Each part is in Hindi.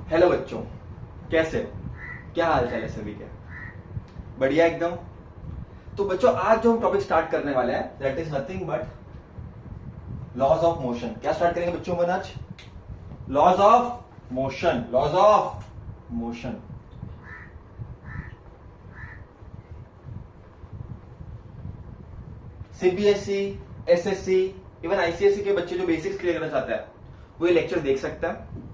हेलो बच्चों, कैसे हो? क्या हाल चाल है सभी के? बढ़िया एकदम। तो बच्चों, आज जो हम टॉपिक स्टार्ट करने वाले हैं that is nothing but laws of motion. क्या स्टार्ट करेंगे बच्चों अपन आज? Laws of motion. Laws of motion. CBSE, SSC, even ICSE के बच्चे जो बेसिक्स क्लियर करना चाहते हैं वो ये लेक्चर देख सकता है।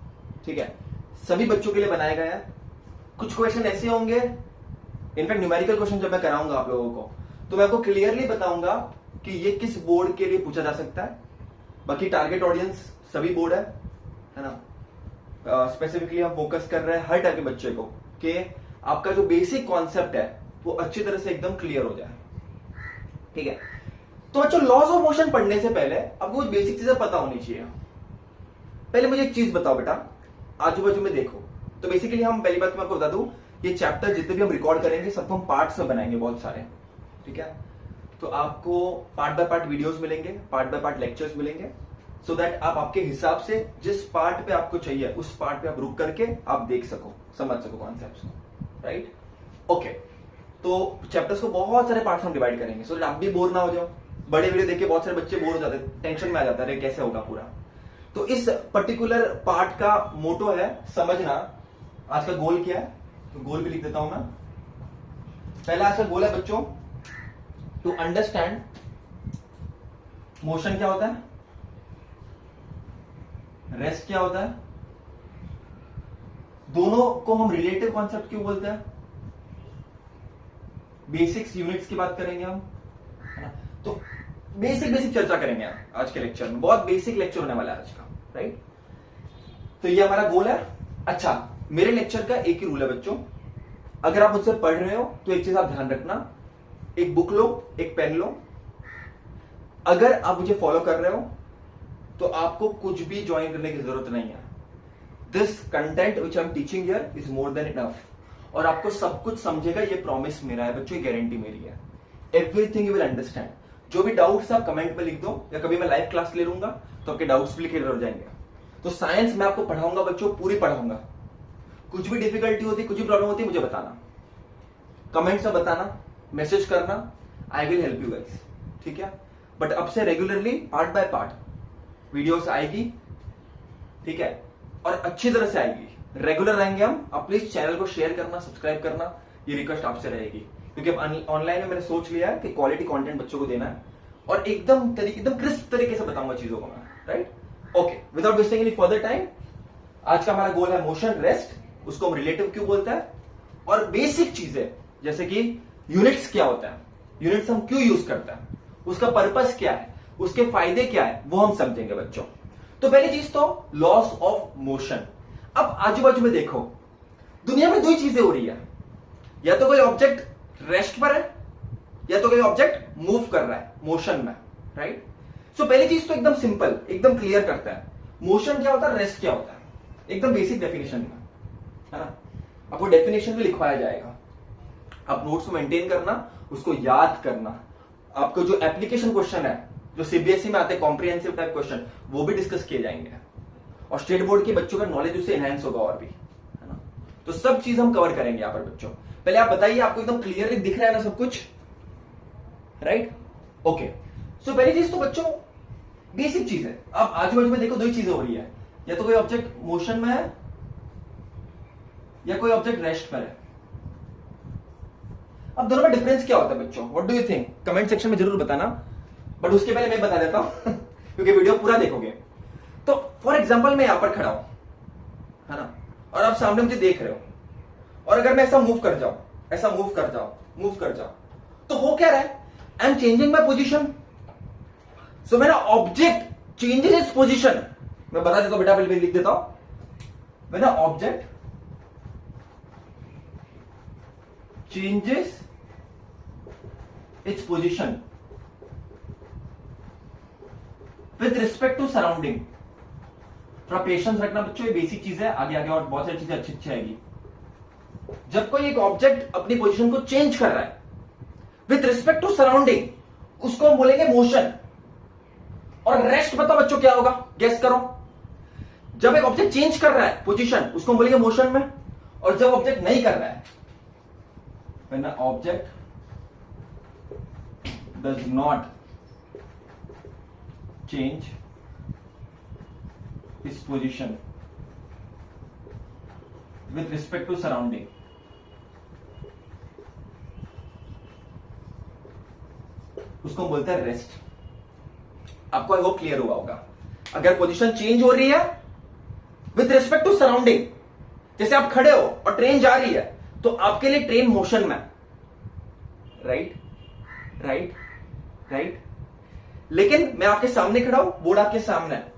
ठीक है, सभी बच्चों के लिए बनाया गया है। कुछ क्वेश्चन ऐसे होंगे, इनफैक्ट न्यूमेरिकल क्वेश्चन जब मैं कराऊंगा आप लोगों को तो मैं आपको क्लियरली बताऊंगा कि ये किस बोर्ड के लिए पूछा जा सकता है। बाकी टारगेट ऑडियंस सभी बोर्ड है ना। स्पेसिफिकली हम फोकस कर रहे हैं हर टाइप के बच्चे को कि आपका जो बेसिक कॉन्सेप्ट है वो अच्छी तरह से एकदम क्लियर हो जाए। ठीक है, तो बच्चों लॉज ऑफ मोशन पढ़ने से पहले आपको कुछ बेसिक चीजें पता होनी चाहिए। पहले मुझे एक चीज बताओ बेटा, आजू बाजू में देखो। तो बेसिकली हम पहली बात मैं आपको बता दूं, ये चैप्टर जितने भी हम रिकॉर्ड करेंगे सबको हम पार्ट्स में बनाएंगे, बहुत सारे। ठीक है, तो आपको पार्ट बाय पार्ट वीडियोस मिलेंगे, पार्ट बाय पार्ट लेक्चर्स मिलेंगे, सो दैट आप आपके हिसाब से जिस पार्ट पे आपको चाहिए उस पार्ट पे आप रुक करके आप देख सको, समझ सको कॉन्सेप्ट्स को। Right, okay. तो चैप्टर्स को बहुत सारे पार्ट्स में डिवाइड करेंगे सो दैट आप भी बोर ना हो जाओ। बड़े वीडियो देख के बहुत सारे बच्चे बोर हो जाते हैं, टेंशन में आ जाता है कैसे होगा पूरा। तो इस पर्टिकुलर पार्ट का मोटो है समझना। आज का गोल क्या है, तो गोल भी लिख देता हूं मैं। पहला आज का गोल है बच्चों टू अंडरस्टैंड मोशन क्या होता है, रेस्ट क्या होता है, दोनों को हम रिलेटिव कॉन्सेप्ट क्यों बोलते हैं, बेसिक्स यूनिट्स की बात करेंगे हम, है ना। तो बेसिक चर्चा करेंगे आज के लेक्चर में। बहुत बेसिक लेक्चर होने वाला है आज का। राइट, तो ये हमारा गोल है। अच्छा, मेरे लेक्चर का एक ही रूल है बच्चों, अगर आप मुझसे पढ़ रहे हो तो एक चीज आप ध्यान रखना, एक बुक लो, एक पेन लो। अगर आप मुझे फॉलो कर रहे हो तो आपको कुछ भी ज्वाइन करने की जरूरत नहीं है। This content which I am teaching here is more than enough. और आपको सब कुछ समझेगा, ये प्रॉमिस मेरा है बच्चों, ये गारंटी मेरी है। Everything you will understand. जो भी डाउट्स आप कमेंट में लिख दो, या कभी मैं लाइव क्लास ले लूंगा तो आपके डाउट्स भी क्लियर हो जाएंगे। तो साइंस मैं आपको पढ़ाऊंगा बच्चों, पूरी पढ़ाऊंगा। कुछ भी डिफिकल्टी होती, कुछ भी प्रॉब्लम होती है, मुझे बताना, कमेंट्स में बताना, मैसेज करना, I will help you guys. ठीक है, बट अब से regularly part by part videos आएगी। ठीक है, और अच्छी तरह से आएगी, रेगुलर रहेंगे हम। अब प्लीज चैनल को शेयर करना, सब्सक्राइब करना, ये रिक्वेस्ट आपसे रहेगी, क्योंकि अब ऑनलाइन में मैंने सोच लिया है कि क्वालिटी कंटेंट बच्चों को देना है और एकदम क्रिस्प तरीके से बताऊंगा चीजों को मैं। Right, okay, without wasting any further time, आज का हमारा गोल है मोशन, रेस्ट। उसको हम रिलेटिव क्यों बोलते हैं, और बेसिक चीजें जैसे कि यूनिट्स क्या होता है, यूनिट्स हम क्यों यूज करते हैं, उसका पर्पस क्या है, उसके फायदे क्या है, वो हम समझेंगे बच्चों। तो पहली चीज तो लॉस ऑफ मोशन। अब आजू बाजू में देखो, दुनिया में दो ही चीजें हो रही है, या तो कोई ऑब्जेक्ट रेस्ट पर है, या तो कोई ऑब्जेक्ट मूव कर रहा है मोशन में। राइट, सो पहली चीज तो एकदम सिंपल, एकदम क्लियर करता है, मोशन क्या होता है, रेस्ट क्या होता है, एकदम बेसिक डेफिनेशन में, है ना। आपको डेफिनेशन भी लिखवाया जाएगा, आप नोट्स में मेंटेन करना, उसको याद करना। आपको जो एप्लीकेशन क्वेश्चन है जो सीबीएसई में आते हैं, कॉम्प्रिहेंसिव टाइप क्वेश्चन, वो भी डिस्कस किए जाएंगे, और स्टेट बोर्ड के बच्चों का नॉलेज उससे एनहांस होगा और भी, है ना। तो सब चीज हम कवर करेंगे यहां पर बच्चों। पहले आप बताइए, आपको एकदम क्लियरली दिख रहा है ना सब कुछ? Right, okay. सो पहली चीज तो बच्चों बेसिक चीज है। अब आजू बाजू में देखो, दो ही चीजें हो रही है, या तो कोई ऑब्जेक्ट मोशन में है या कोई ऑब्जेक्ट रेस्ट पर है। अब दोनों में डिफरेंस क्या होता है बच्चों, what do you think? Comment section में जरूर बताना, बट उसके पहले मैं बता देता हूं क्योंकि वीडियो पूरा देखोगे। तो फॉर एग्जांपल मैं यहां पर खड़ा हूं, है ना, और आप सामने मुझे देख रहे हो, और अगर मैं ऐसा मूव कर जाऊं, ऐसा मूव कर जाऊं, तो हो क्या रहा है? I am changing my position. So मेरा ऑब्जेक्ट चेंजेस इट्स पोजिशन। मैं बता देता हूं बेटा, पहले लिख देता हूं, मेरा object changes its position with respect to surrounding। थोड़ा पेशेंस रखना बच्चों, ये बेसिक चीज है, आगे आगे और बहुत सारी चीजें अच्छी आएगी। जब कोई एक ऑब्जेक्ट अपनी पोजीशन को चेंज कर रहा है विथ रिस्पेक्ट टू सराउंडिंग, उसको हम बोलेंगे मोशन। और रेस्ट बताओ बच्चों क्या होगा, गेस करो। जब एक ऑब्जेक्ट चेंज कर रहा है पोजीशन, उसको बोलेंगे मोशन में, और जब ऑब्जेक्ट नहीं कर रहा है, when object does not change its position with respect to surrounding, उसको बोलते हैं रेस्ट। आपको आई होप क्लियर हुआ होगा। अगर पोजीशन चेंज हो रही है विथ रिस्पेक्ट टू सराउंडिंग, जैसे आप खड़े हो और ट्रेन जा रही है, तो आपके लिए ट्रेन मोशन में, राइट राइट राइट। लेकिन मैं आपके सामने खड़ा हूं, बोर्ड आपके सामने है,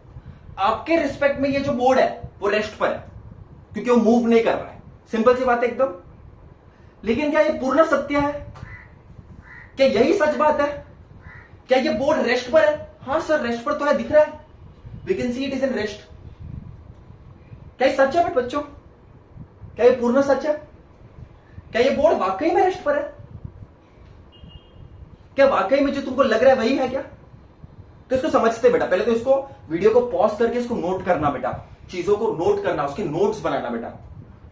आपके रिस्पेक्ट में ये जो बोर्ड है वो रेस्ट पर है, क्योंकि वो मूव नहीं कर रहा है। सिंपल सी बात है एकदम। लेकिन क्या ये पूर्ण सत्य है? क्या यही सच बात है? क्या ये बोर्ड रेस्ट पर है? हाँ सर, रेस्ट पर तो है, दिख रहा है, we can see it is in rest. क्या ये सच है बच्चों? क्या ये पूर्ण सच है? क्या ये बोर्ड वाकई में रेस्ट पर है? क्या वाकई में जो तुमको लग रहा है वही है क्या? तो इसको समझते बेटा, पहले तो इसको वीडियो को पॉज करके इसको नोट करना बेटा, चीजों को नोट करना, उसके नोट्स बनाना बेटा।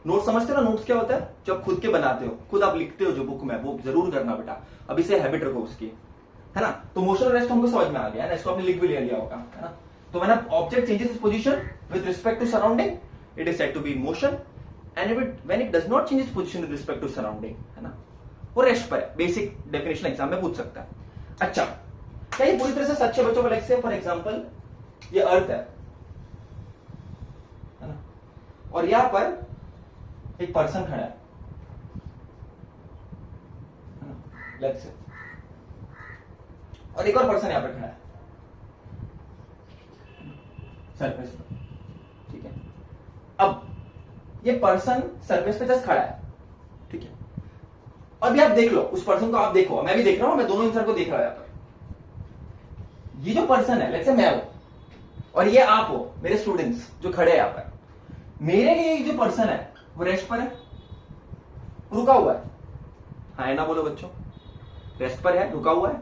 नोट समझते हो ना? नोट्स क्या होता है? जब खुद के बनाते हो, खुद आप लिखते हो जो बुक में, वो जरूर करना बेटा। अभी से हैबिट रखो उसकी, है ना? तो मोशन रेस्ट हमको समझ में आ गया है ना, इसको आपने लिख भी लिया होगा, है ना? तो when object changes its position with respect to surrounding, it is said to be in motion, and when it does not change its position with respect to surrounding, है ना, वो रेस्ट पर है। बेसिक डेफिनेशन एग्जाम में पूछ सकता है। अच्छा, क्या ये पूरी तरह से सच है बच्चों? लाइक से फॉर एग्जांपल ये अर्थ है ना, और यहां पर एक पर्सन खड़ा है ना, लेट्स से, और एक और पर्सन यहां पर खड़ा है सरफेस पर, ठीक है। अब ये पर्सन सरफेस पे जस्ट खड़ा है, ठीक है। अभी आप देख लो उस पर्सन को, आप देखो, मैं भी देख रहा हूं, मैं दोनों इंसान को देख रहा हूं यहां पर। ये जो पर्सन है, लेट्स से मैं हूं, और ये आप हो, मेरे स्टूडेंट्स जो खड़े हैं यहां पर। मेरे लिए ये जो पर्सन है वो रेस्ट पर है, रुका हुआ है, हाँ है ना? बोलो बच्चों, रेस्ट पर है, रुका हुआ है,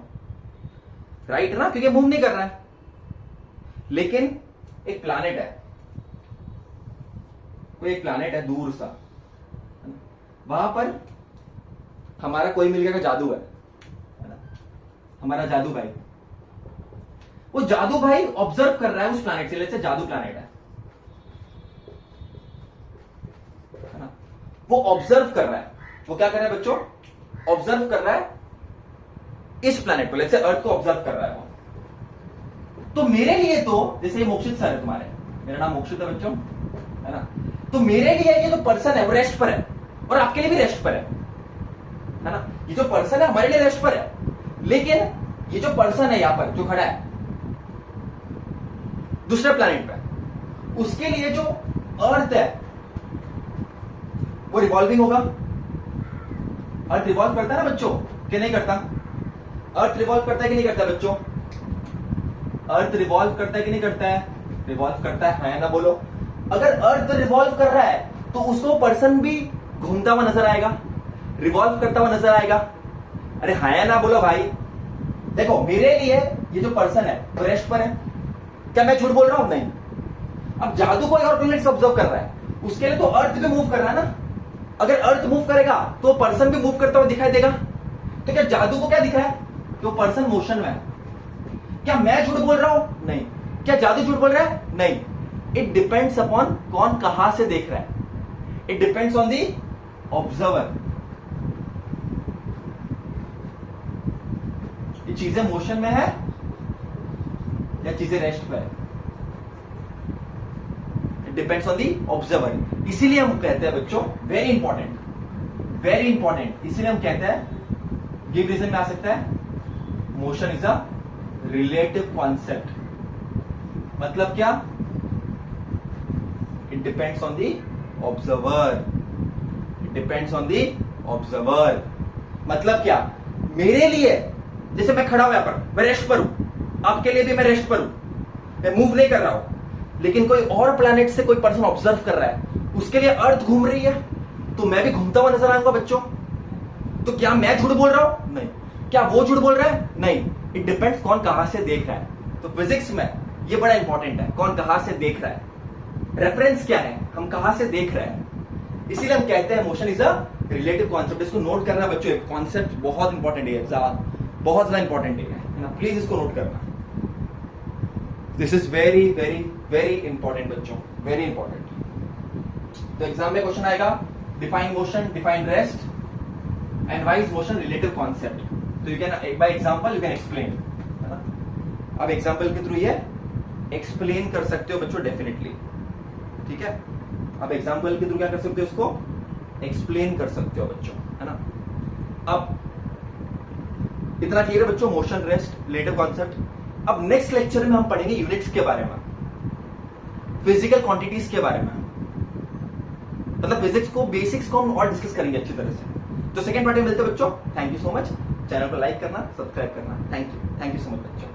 राइट ना? क्योंकि मूव नहीं कर रहा है। लेकिन एक प्लैनेट है, कोई एक प्लैनेट है दूर सा, वहां पर हमारा कोई मिल गया का जादू है ना, हमारा जादू भाई। वो जादू भाई ऑब्जर्व कर रहा है उस प्लैनेट से, लेट्स से जादू प्लैनेट है ना? वो ऑब्जर्व कर रहा है, वो क्या कर रहा है बच्चों? ऑब्जर्व कर रहा है इस प्लैनेट को, लेट्स से अर्थ को ऑब्जर्व कर रहा है वो। तो मेरे लिए तो, जैसे मोक्षित सर है तुम्हारे, मेरा नाम मोक्षित है बच्चों, है ना? तो मेरे लिए ये जो पर्सन है वो रेस्ट पर है, और आपके लिए भी रेस्ट पर है ना? ये जो पर्सन है हमारे लिए रेस्ट पर है, लेकिन ये जो पर्सन है यहां पर जो खड़ा है दूसरे प्लैनेट पर, उसके लिए जो अर्थ है वो रिवॉल्विंग होगा। अर्थ रिवॉल्व करता है ना बच्चों, कि नहीं करता? अर्थ रिवॉल्व करता है कि नहीं करता बच्चों? अर्थ रिवॉल्व करता है कि नहीं करता है? रिवॉल्व करता है ना? बोलो। अगर अर्थ रिवॉल्व कर रहा है तो उसको पर्सन भी घूमता हुआ नजर आएगा, रिवॉल्व करता हुआ नजर आएगा। अरे है ना? बोलो भाई। देखो मेरे लिए ये जो पर्सन है वो रेस्ट पर है, क्या मैं झूठ बोल रहा हूं? नहीं। अब जादू कोई और प्लैनेट से ऑब्जर्व कर रहा है, उसके लिए तो अर्थ भी मूव कर रहा है ना। अगर अर्थ मूव करेगा तो पर्सन भी मूव करता हुआ दिखाई देगा। तो क्या जादू को क्या दिखा है? कि वो पर्सन मोशन में है। क्या मैं झूठ बोल रहा हूं? नहीं। क्या जादू झूठ बोल रहा है? नहीं। इट डिपेंड्स अपॉन कौन कहां से देख रहा है। It depends on the observer. ये चीजें मोशन में है या चीजें रेस्ट पे है? It depends on the observer. इसीलिए हम कहते हैं बच्चों, वेरी इंपॉर्टेंट, वेरी इंपॉर्टेंट, इसीलिए हम कहते हैं, गिव रीजन में आ सकता है, motion is a relative concept. मतलब क्या? It depends on the observer. It depends on the observer. मतलब क्या? मेरे लिए, जैसे मैं खड़ा हूं यहां पर, मैं रेस्ट पर हूं, आपके लिए भी मैं रेस्ट पर हूं, मैं मूव नहीं कर रहा हूं, लेकिन कोई और प्लैनेट से कोई पर्सन ऑब्जर्व कर रहा है, उसके लिए अर्थ घूम रही है, तो मैं भी घूमता हुआ नजर आऊंगा बच्चों। तो क्या मैं झूठ बोल रहा हूं? नहीं। क्या वो झूठ बोल रहा है? नहीं। इट डिपेंड्स कौन कहां से देख रहा है। तो फिजिक्स में ये बड़ा इंपॉर्टेंट है, कौन कहां से देख रहा है। रेफरेंस क्या है, हम कहां से देख रहे हैं, इसीलिए हम कहते हैं motion is a relative concept. इसको नोट करना बच्चों, कॉन्सेप्ट बहुत इंपॉर्टेंट है, बहुत ज्यादा इंपॉर्टेंट है ना, प्लीज इसको नोट करना। This is very very very important बच्चों, वेरी इंपॉर्टेंट। तो एग्जाम में क्वेश्चन आएगा, define motion, define rest and why is motion relative concept. तो you can by example you can explain, है ना। अब एग्जांपल के थ्रू ये एक्सप्लेन कर सकते हो बच्चों, डेफिनेटली, ठीक है। अब एग्जांपल के थ्रू क्या कर सकते हो, इसको एक्सप्लेन कर सकते हो बच्चों, है ना। अब इतना क्लियर है बच्चों, मोशन, रेस्ट, रिलेटिव कॉन्सेप्ट। अब नेक्स्ट लेक्चर में हम पढ़ेंगे यूनिट्स के बारे में, फिजिकल क्वांटिटीज के बारे में, मतलब फिजिक्स को, बेसिक्स को हम और डिस्कस करेंगे अच्छी तरह से। तो सेकंड पार्ट में मिलते हैं बच्चों। Thank you so much. Channel को लाइक करना, सब्सक्राइब करना। थैंक यू सो मच बच्चों।